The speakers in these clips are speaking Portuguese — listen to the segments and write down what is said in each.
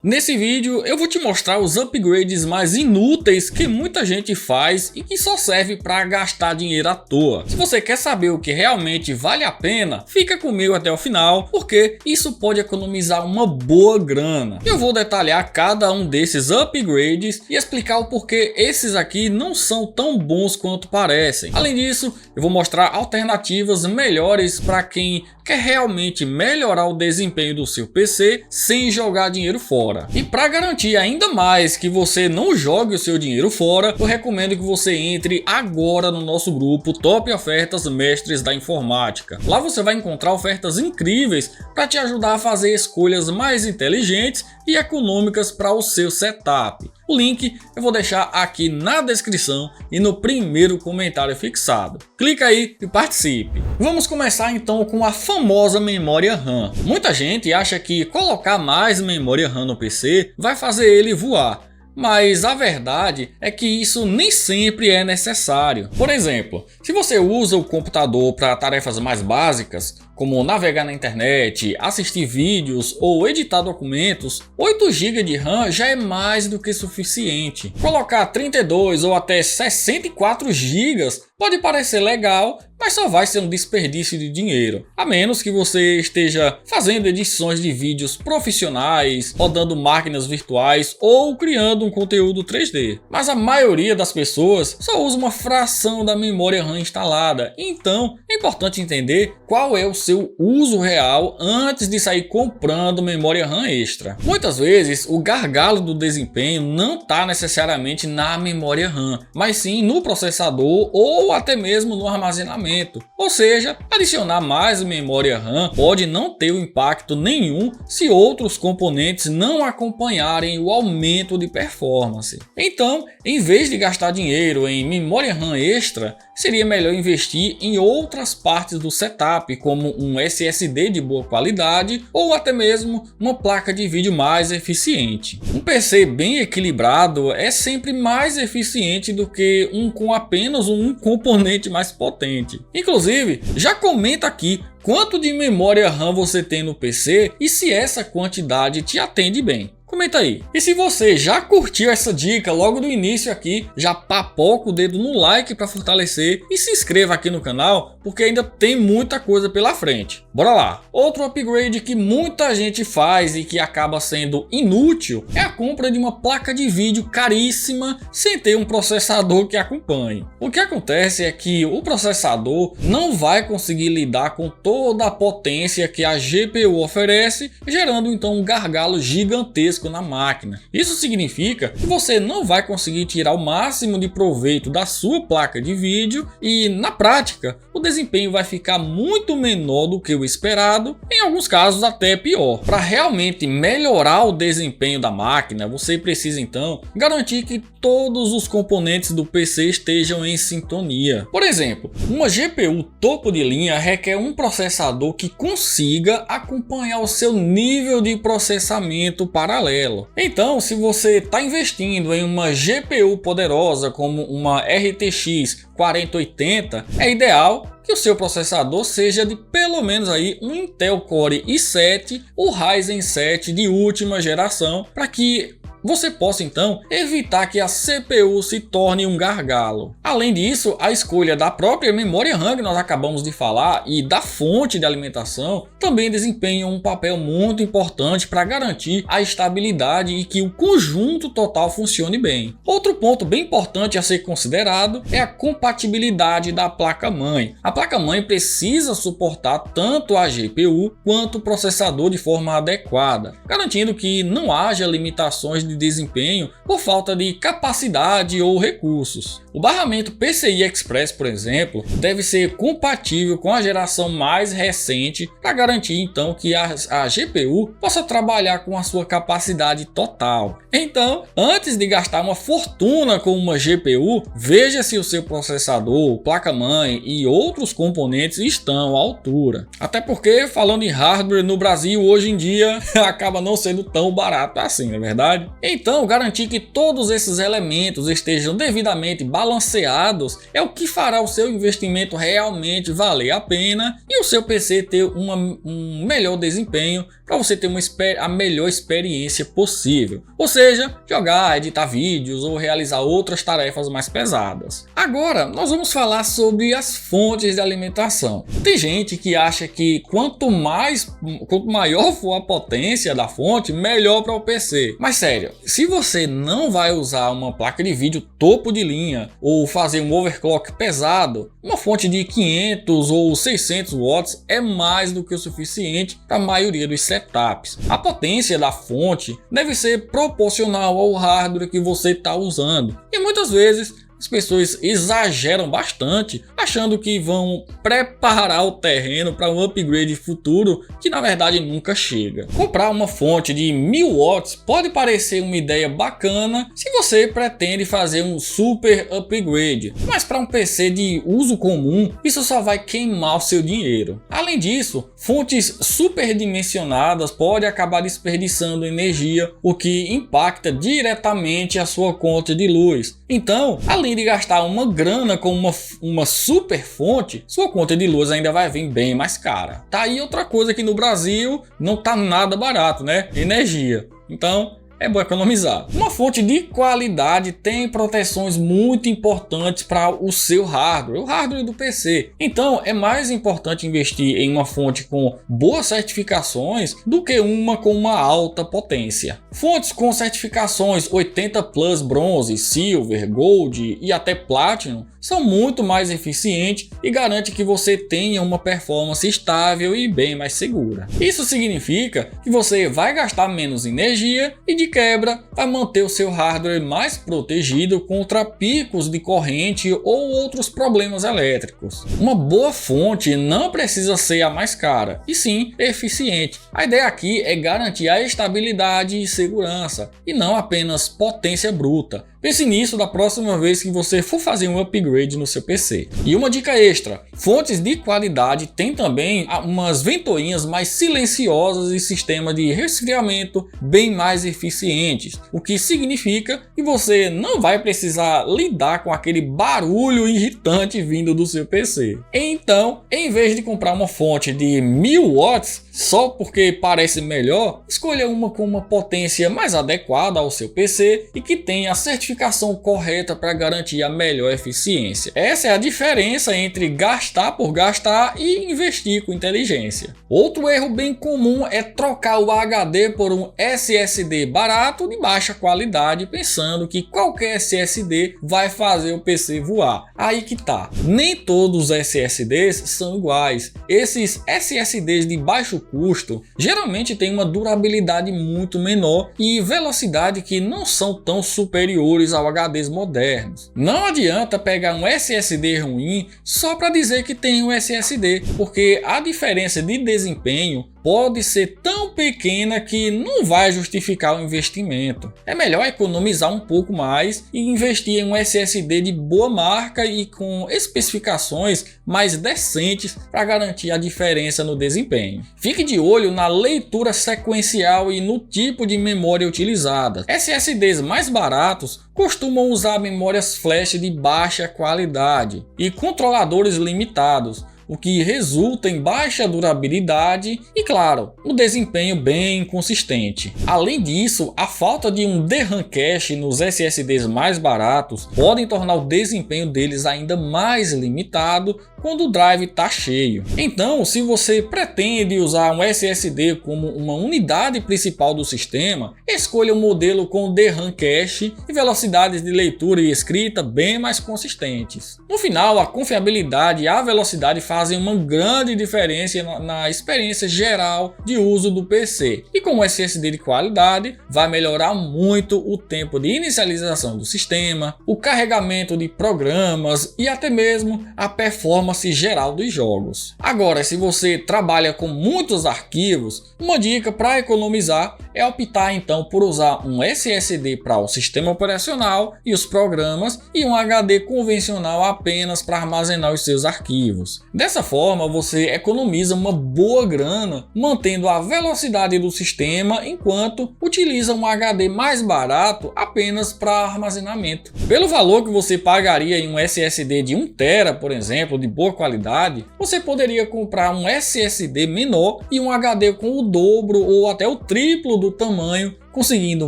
Nesse vídeo eu vou te mostrar os upgrades mais inúteis que muita gente faz e que só serve para gastar dinheiro à toa. Se você quer saber o que realmente vale a pena, fica comigo até o final, porque isso pode economizar uma boa grana. Eu vou detalhar cada um desses upgrades e explicar o porquê esses aqui não são tão bons quanto parecem. Além disso, eu vou mostrar alternativas melhores para quem quer realmente melhorar o desempenho do seu PC sem jogar dinheiro fora. E para garantir ainda mais que você não jogue o seu dinheiro fora, eu recomendo que você entre agora no nosso grupo Top Ofertas Mestres da Informática. Lá você vai encontrar ofertas incríveis para te ajudar a fazer escolhas mais inteligentes e econômicas para o seu setup. O link eu vou deixar aqui na descrição e no primeiro comentário fixado. Clica aí e participe. Vamos começar então com a famosa memória RAM. Muita gente acha que colocar mais memória RAM no PC vai fazer ele voar. Mas a verdade é que isso nem sempre é necessário. Por exemplo, se você usa o computador para tarefas mais básicas, como navegar na internet, assistir vídeos ou editar documentos, 8 GB de RAM já é mais do que suficiente. Colocar 32 ou até 64 GB pode parecer legal, mas só vai ser um desperdício de dinheiro, a menos que você esteja fazendo edições de vídeos profissionais, rodando máquinas virtuais ou criando um conteúdo 3D. Mas a maioria das pessoas só usa uma fração da memória RAM instalada, então é importante entender qual é o seu uso real antes de sair comprando memória RAM extra. Muitas vezes o gargalo do desempenho não está necessariamente na memória RAM, mas sim no processador ou até mesmo no armazenamento. Ou seja, adicionar mais memória RAM pode não ter impacto nenhum se outros componentes não acompanharem o aumento de performance. Então, em vez de gastar dinheiro em memória RAM extra, seria melhor investir em outras partes do setup, como um SSD de boa qualidade ou até mesmo uma placa de vídeo mais eficiente. Um PC bem equilibrado é sempre mais eficiente do que um com apenas um componente mais potente. Inclusive, já comenta aqui quanto de memória RAM você tem no PC e se essa quantidade te atende bem. Comenta aí. E se você já curtiu essa dica logo do início aqui, já papoca o dedo no like para fortalecer e se inscreva aqui no canal, porque ainda tem muita coisa pela frente. Bora lá! Outro upgrade que muita gente faz e que acaba sendo inútil é a compra de uma placa de vídeo caríssima sem ter um processador que acompanhe. O que acontece é que o processador não vai conseguir lidar com toda a potência que a GPU oferece, gerando então um gargalo gigantesco na máquina. Isso significa que você não vai conseguir tirar o máximo de proveito da sua placa de vídeo e, na prática, o desempenho vai ficar muito menor do que o esperado, em alguns casos até pior. Para realmente melhorar o desempenho da máquina, você precisa então garantir que todos os componentes do PC estejam em sintonia. Por exemplo, uma GPU topo de linha requer um processador que consiga acompanhar o seu nível de processamento paralelo. Então, se você está investindo em uma GPU poderosa como uma RTX 4080, é ideal que o seu processador seja de pelo menos aí um Intel Core i7 ou Ryzen 7 de última geração, para que você possa então evitar que a CPU se torne um gargalo. Além disso, a escolha da própria memória RAM que nós acabamos de falar e da fonte de alimentação também desempenham um papel muito importante para garantir a estabilidade e que o conjunto total funcione bem. Outro ponto bem importante a ser considerado é a compatibilidade da placa-mãe. A placa-mãe precisa suportar tanto a GPU quanto o processador de forma adequada, garantindo que não haja limitações de desempenho por falta de capacidade ou recursos. O barramento PCI Express, por exemplo, deve ser compatível com a geração mais recente para garantir então que a GPU possa trabalhar com a sua capacidade total. Então, antes de gastar uma fortuna com uma GPU, veja se o seu processador, placa-mãe e outros componentes estão à altura. Até porque, falando em hardware no Brasil hoje em dia, acaba não sendo tão barato assim, não é verdade? Então, garantir que todos esses elementos estejam devidamente balanceados é o que fará o seu investimento realmente valer a pena e o seu PC ter um melhor desempenho para você ter a melhor experiência possível. Ou seja, jogar, editar vídeos ou realizar outras tarefas mais pesadas. Agora, nós vamos falar sobre as fontes de alimentação. Tem gente que acha que quanto maior for a potência da fonte, melhor para o PC. Mas sério, se você não vai usar uma placa de vídeo topo de linha ou fazer um overclock pesado, uma fonte de 500 ou 600 watts é mais do que o suficiente para a maioria dos setups. A potência da fonte deve ser proporcional ao hardware que você está usando e muitas vezes as pessoas exageram bastante, achando que vão preparar o terreno para um upgrade futuro que na verdade nunca chega. Comprar uma fonte de 1000 watts pode parecer uma ideia bacana se você pretende fazer um super upgrade, mas para um PC de uso comum isso só vai queimar o seu dinheiro. Além disso, fontes superdimensionadas podem acabar desperdiçando energia, o que impacta diretamente a sua conta de luz. Então, além de gastar uma grana com uma super fonte, sua conta de luz ainda vai vir bem mais cara. Tá aí outra coisa que no Brasil não tá nada barato, né? Energia. Então, é bom economizar. Uma fonte de qualidade tem proteções muito importantes para o seu hardware, o hardware do PC. Então é mais importante investir em uma fonte com boas certificações do que uma com uma alta potência. Fontes com certificações 80 Plus Bronze, Silver, Gold e até Platinum são muito mais eficientes e garantem que você tenha uma performance estável e bem mais segura. Isso significa que você vai gastar menos energia e de quebra vai manter o seu hardware mais protegido contra picos de corrente ou outros problemas elétricos. Uma boa fonte não precisa ser a mais cara, e sim eficiente. A ideia aqui é garantir a estabilidade e segurança, e não apenas potência bruta. Pense nisso da próxima vez que você for fazer um upgrade no seu PC. E uma dica extra, fontes de qualidade têm também umas ventoinhas mais silenciosas e sistema de resfriamento bem mais eficientes, o que significa que você não vai precisar lidar com aquele barulho irritante vindo do seu PC. Então, em vez de comprar uma fonte de 1000 watts só porque parece melhor, escolha uma com uma potência mais adequada ao seu PC e que tenha a certificação correta para garantir a melhor eficiência. Essa é a diferença entre gastar por gastar e investir com inteligência. Outro erro bem comum é trocar o HD por um SSD barato de baixa qualidade, pensando que qualquer SSD vai fazer o PC voar. Aí que tá, nem todos os SSDs são iguais. Esses SSDs de baixo custo geralmente têm uma durabilidade muito menor e velocidade que não são tão superiores ao HDs modernos. Não adianta pegar um SSD ruim só para dizer que tem um SSD, porque a diferença de desempenho pode ser tão pequena que não vai justificar o investimento. É melhor economizar um pouco mais e investir em um SSD de boa marca e com especificações mais decentes para garantir a diferença no desempenho. Fique de olho na leitura sequencial e no tipo de memória utilizada. SSDs mais baratos costumam usar memórias flash de baixa qualidade e controladores limitados, o que resulta em baixa durabilidade e, claro, um desempenho bem inconsistente. Além disso, a falta de um DRAM cache nos SSDs mais baratos podem tornar o desempenho deles ainda mais limitado quando o drive está cheio. Então, se você pretende usar um SSD como uma unidade principal do sistema, escolha um modelo com DRAM cache e velocidades de leitura e escrita bem mais consistentes. No final, a confiabilidade e a velocidade fazem uma grande diferença na experiência geral de uso do PC. E com o SSD de qualidade, vai melhorar muito o tempo de inicialização do sistema, o carregamento de programas e até mesmo a performance performance geral dos jogos. Agora, se você trabalha com muitos arquivos, uma dica para economizar é optar então por usar um SSD para o sistema operacional e os programas e um HD convencional apenas para armazenar os seus arquivos. Dessa forma, você economiza uma boa grana mantendo a velocidade do sistema enquanto utiliza um HD mais barato apenas para armazenamento. Pelo valor que você pagaria em um SSD de 1 TB, por exemplo, de boa qualidade, você poderia comprar um SSD menor e um HD com o dobro ou até o triplo do tamanho, conseguindo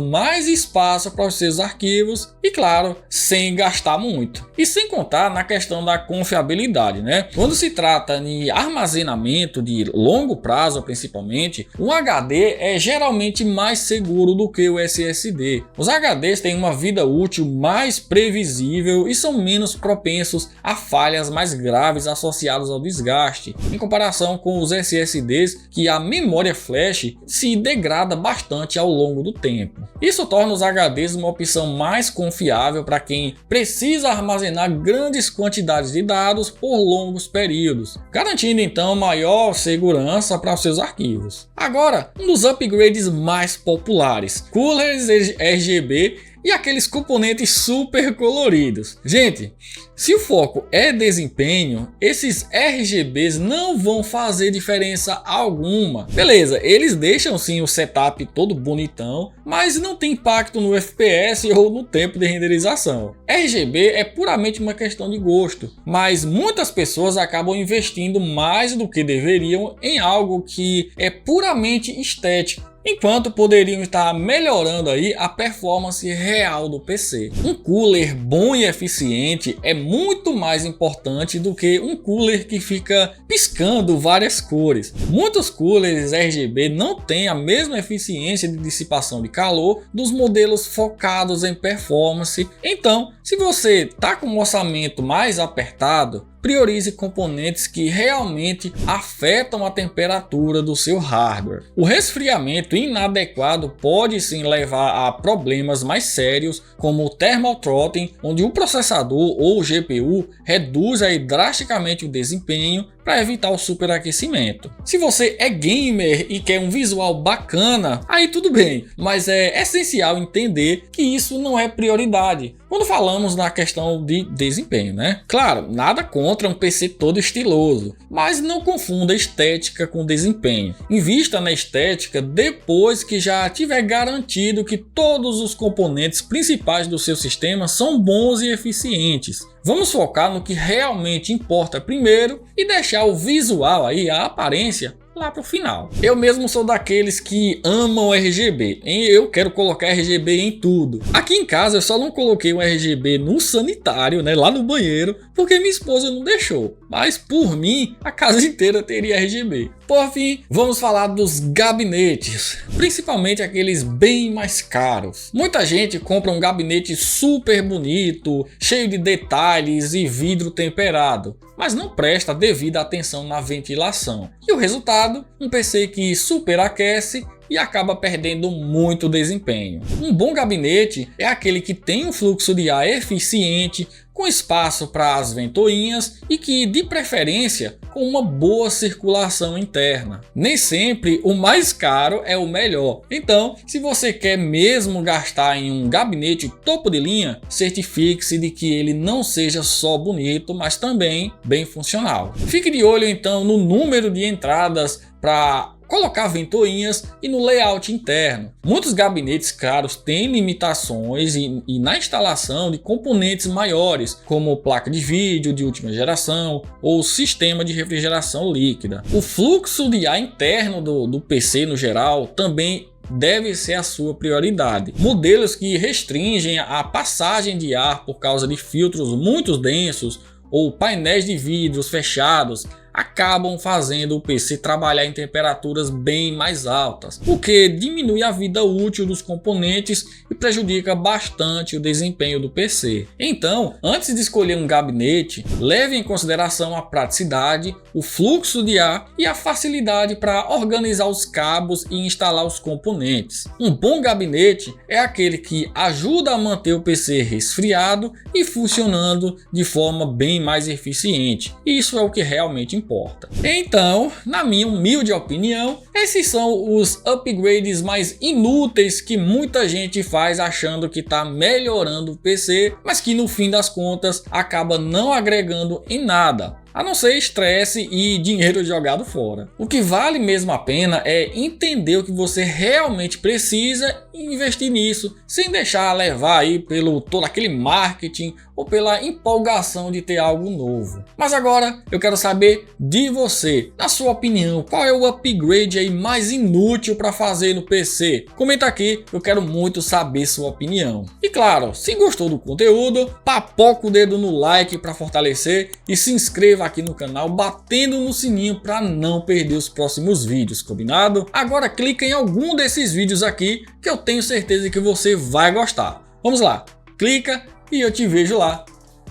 mais espaço para os seus arquivos e, claro, sem gastar muito. E sem contar na questão da confiabilidade, né? Quando se trata de armazenamento de longo prazo, principalmente, o HD é geralmente mais seguro do que o SSD. Os HDs têm uma vida útil mais previsível e são menos propensos a falhas mais graves associadas ao desgaste, em comparação com os SSDs, que a memória flash se degrada bastante ao longo do tempo. Isso torna os HDs uma opção mais confiável para quem precisa armazenar grandes quantidades de dados por longos períodos, garantindo então maior segurança para os seus arquivos. Agora, um dos upgrades mais populares, coolers RGB e aqueles componentes super coloridos. Gente, se o foco é desempenho, esses RGBs não vão fazer diferença alguma. Beleza, eles deixam sim o setup todo bonitão, mas não tem impacto no FPS ou no tempo de renderização. RGB é puramente uma questão de gosto, mas muitas pessoas acabam investindo mais do que deveriam em algo que é puramente estético, enquanto poderiam estar melhorando aí a performance real do PC. Um cooler bom e eficiente é muito mais importante do que um cooler que fica piscando várias cores. Muitos coolers RGB não têm a mesma eficiência de dissipação de calor dos modelos focados em performance. Então, se você está com um orçamento mais apertado, priorize componentes que realmente afetam a temperatura do seu hardware. O resfriamento inadequado pode sim levar a problemas mais sérios, como o thermal throttling, onde o processador ou o GPU reduz aí drasticamente o desempenho para evitar o superaquecimento. Se você é gamer e quer um visual bacana, aí tudo bem, mas é essencial entender que isso não é prioridade quando falamos na questão de desempenho, né? Claro, nada contra um PC todo estiloso, mas não confunda estética com desempenho. Invista na estética depois que já tiver garantido que todos os componentes principais do seu sistema são bons e eficientes. Vamos focar no que realmente importa primeiro e deixar o visual aí, a aparência, lá para o final. Eu mesmo sou daqueles que amam RGB, eu quero colocar RGB em tudo. Aqui em casa eu só não coloquei um RGB no sanitário, né, lá no banheiro, porque minha esposa não deixou. Mas por mim, a casa inteira teria RGB. Por fim, vamos falar dos gabinetes, principalmente aqueles bem mais caros. Muita gente compra um gabinete super bonito, cheio de detalhes e vidro temperado, mas não presta devida atenção na ventilação. E o resultado, um PC que superaquece e acaba perdendo muito desempenho. Um bom gabinete é aquele que tem um fluxo de ar eficiente, com espaço para as ventoinhas e que, de preferência, com uma boa circulação interna. Nem sempre o mais caro é o melhor. Então, se você quer mesmo gastar em um gabinete topo de linha, certifique-se de que ele não seja só bonito, mas também bem funcional. Fique de olho então no número de entradas para colocar ventoinhas e no layout interno. Muitos gabinetes caros têm limitações e na instalação de componentes maiores, como placa de vídeo de última geração ou sistema de refrigeração líquida. O fluxo de ar interno do PC no geral também deve ser a sua prioridade. Modelos que restringem a passagem de ar por causa de filtros muito densos ou painéis de vidros fechados acabam fazendo o PC trabalhar em temperaturas bem mais altas, o que diminui a vida útil dos componentes e prejudica bastante o desempenho do PC. Então, antes de escolher um gabinete, leve em consideração a praticidade, o fluxo de ar e a facilidade para organizar os cabos e instalar os componentes. Um bom gabinete é aquele que ajuda a manter o PC resfriado e funcionando de forma bem mais eficiente. Isso é o que realmente importa. Então, na minha humilde opinião, esses são os upgrades mais inúteis que muita gente faz achando que está melhorando o PC, mas que no fim das contas acaba não agregando em nada, a não ser estresse e dinheiro jogado fora. O que vale mesmo a pena é entender o que você realmente precisa e investir nisso, sem deixar levar aí pelo todo aquele marketing ou pela empolgação de ter algo novo. Mas agora eu quero saber de você, na sua opinião, qual é o upgrade aí mais inútil para fazer no PC? Comenta aqui, eu quero muito saber sua opinião. E claro, se gostou do conteúdo, papoca o dedo no like para fortalecer e se inscreva aqui no canal batendo no sininho para não perder os próximos vídeos, combinado? Agora clica em algum desses vídeos aqui que eu tenho certeza que você vai gostar. Vamos lá, clica e eu te vejo lá.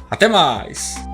Até mais!